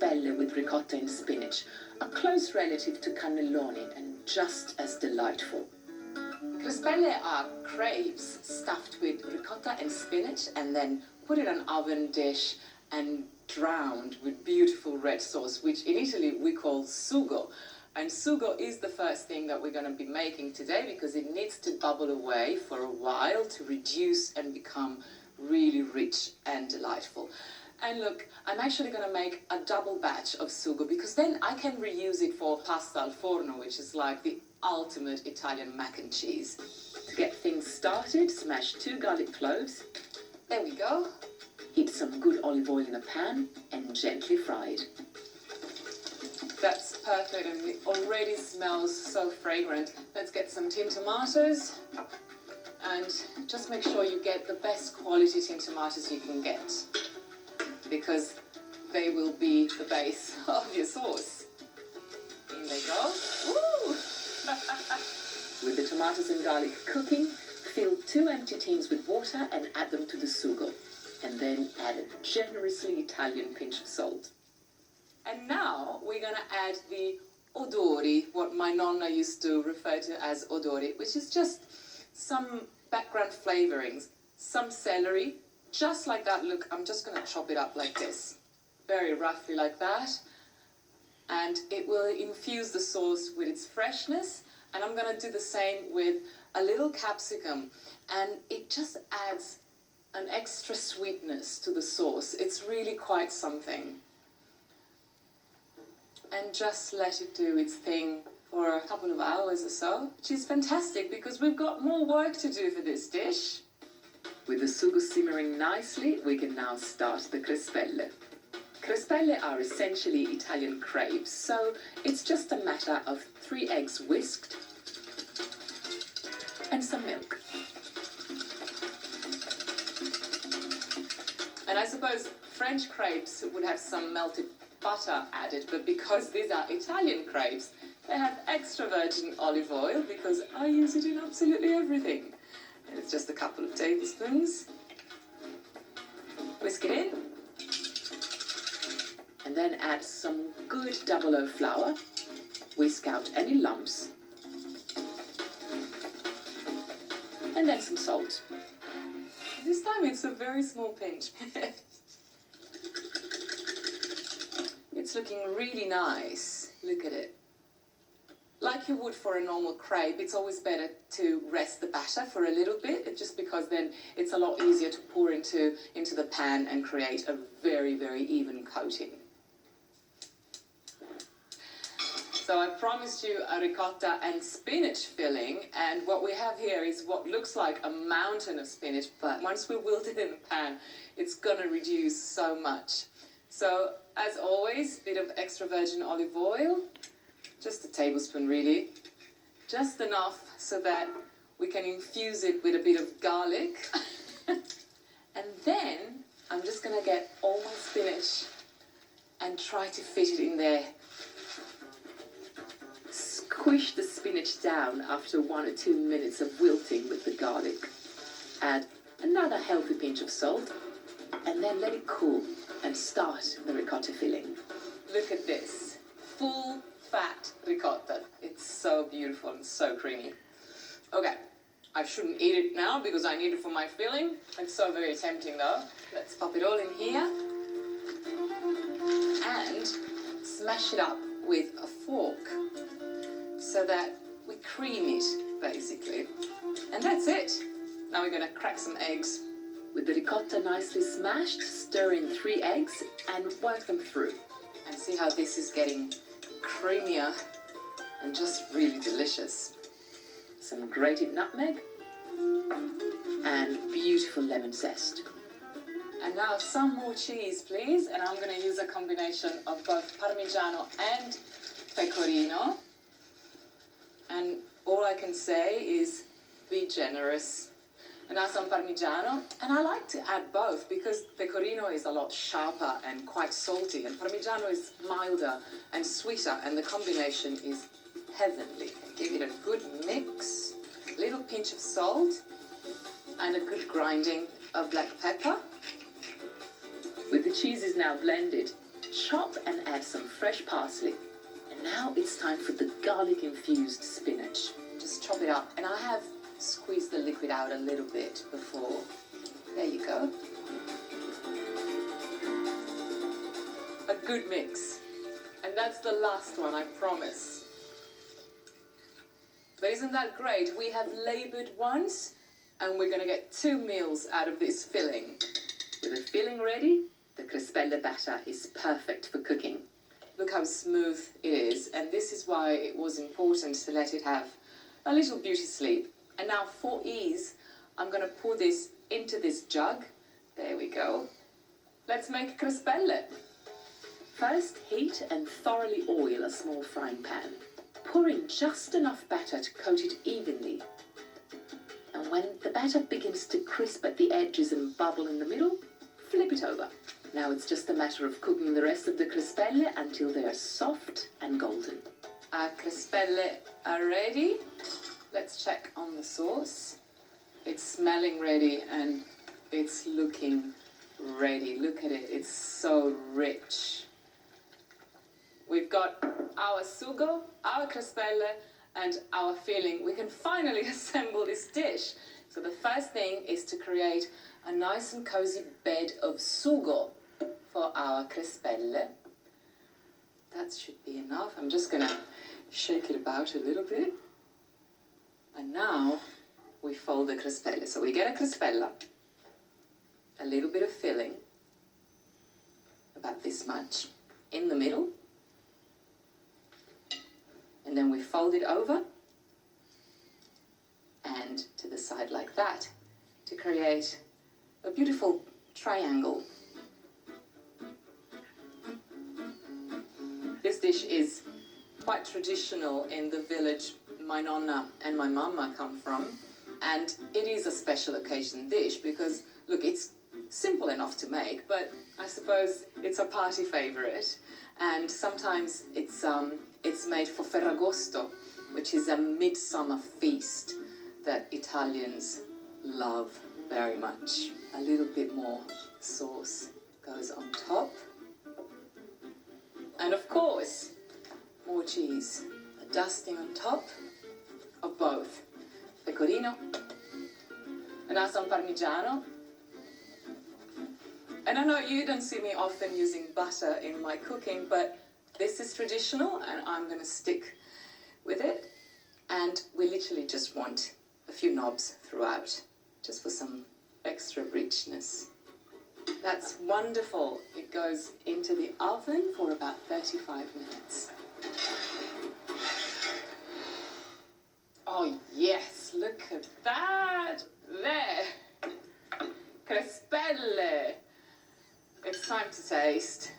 crespelle with ricotta and spinach, a close relative to cannelloni and just as delightful. Crespelle are crepes stuffed with ricotta and spinach and then put in an oven dish and drowned with beautiful red sauce, which in Italy we call sugo. And sugo is the first thing that we're going to be making today because it needs to bubble away for a while to reduce and become really rich and delightful. And look, I'm actually going to make a double batch of sugo because then I can reuse it for pasta al forno, which is like the ultimate Italian mac and cheese. To get things started, smash 2 garlic cloves. There we go. Heat some good olive oil in a pan and gently fry it. That's perfect and it already smells so fragrant. Let's get some tin tomatoes and just make sure you get the best quality tin tomatoes you can get because they will be the base of your sauce. In they go. Woo! With the tomatoes and garlic cooking, fill 2 empty tins with water and add them to the sugo. And then add a generously Italian pinch of salt. And now we're going to add the odori, what my nonna used to refer to as odori, which is just some background flavorings, some celery, just like that. Look, I'm just going to chop it up like this, very roughly like that. And it will infuse the sauce with its freshness. And I'm going to do the same with a little capsicum. And it just adds an extra sweetness to the sauce. It's really quite something. And just let it do its thing for a couple of hours or so, which is fantastic because we've got more work to do for this dish. With the sugo simmering nicely, we can now start the crespelle. Crespelle are essentially Italian crepes, so it's just a matter of 3 eggs whisked and some milk. And I suppose French crepes would have some melted butter added, but because these are Italian crepes, they have extra virgin olive oil because I use it in absolutely everything. And it's just a couple of tablespoons. Whisk it in. And then add some good 00 flour. Whisk out any lumps. And then some salt. This time it's a very small pinch. It's looking really nice. Look at it. Like you would for a normal crepe, it's always better to rest the batter for a little bit, just because then it's a lot easier to pour into the pan and create a very, very even coating. So I promised you a ricotta and spinach filling, and what we have here is what looks like a mountain of spinach, but once we wilt it in the pan, it's gonna reduce so much. So, as always, a bit of extra virgin olive oil, just a tablespoon really, just enough so that we can infuse it with a bit of garlic. And then I'm just gonna get all my spinach and try to fit it in there. Squish the spinach down after 1 or 2 minutes of wilting with the garlic. Add another healthy pinch of salt and then let it cool and start the ricotta filling. Look at this, full fat ricotta. It's so beautiful and so creamy. Okay, I shouldn't eat it now because I need it for my filling. It's so very tempting though. Let's pop it all in here and smash it up with a fork so that we cream it basically. And that's it. Now we're gonna crack some eggs. With the ricotta nicely smashed, stir in 3 eggs and work them through. And see how this is getting creamier and just really delicious. Some grated nutmeg and beautiful lemon zest. And now some more cheese, please. And I'm going to use a combination of both Parmigiano and Pecorino. And all I can say is be generous. And now some Parmigiano. And I like to add both because Pecorino is a lot sharper and quite salty, and Parmigiano is milder and sweeter, and the combination is heavenly. Give it a good mix, a little pinch of salt, and a good grinding of black pepper. With the cheeses now blended, chop and add some fresh parsley. And now it's time for the garlic-infused spinach. Just chop it up. And I have squeezed the liquid out a little bit before. There you go. A good mix. And that's the last one, I promise. But isn't that great? We have laboured ones, and we're going to get 2 meals out of this filling. With the filling ready, the crispelle batter is perfect for cooking. Look how smooth it is, and this is why it was important to let it have a little beauty sleep. And now for ease, I'm going to pour this into this jug. There we go. Let's make crispelle. First, heat and thoroughly oil a small frying pan. Pour in just enough batter to coat it evenly. And when the batter begins to crisp at the edges and bubble in the middle, flip it over. Now it's just a matter of cooking the rest of the crispelle until they are soft and golden. Our crispelle are ready. Let's check on the sauce. It's smelling ready and it's looking ready. Look at it, it's so rich. We've got our sugo, our crispelle, and our filling. We can finally assemble this dish. So the first thing is to create a nice and cozy bed of sugo for our crispelle. That should be enough. I'm just gonna shake it about a little bit. And now we fold the crispelle. So we get a crispella, a little bit of filling, about this much, in the middle. And then we fold it over and to the side like that to create a beautiful triangle. This dish is quite traditional in the village my nonna and my mama come from, and it is a special occasion dish because, look, it's simple enough to make, but I suppose it's a party favorite. And sometimes it's made for Ferragosto, which is a midsummer feast that Italians love very much. A little bit more sauce goes on top. And of course, more cheese. A dusting on top of both pecorino and now some parmigiano. And I know you don't see me often using butter in my cooking, but this is traditional and I'm going to stick with it. And we literally just want a few knobs throughout, just for some extra richness. That's wonderful. It goes into the oven for about 35 minutes. Oh yes, look at that! There! Crispelle! It's time to taste.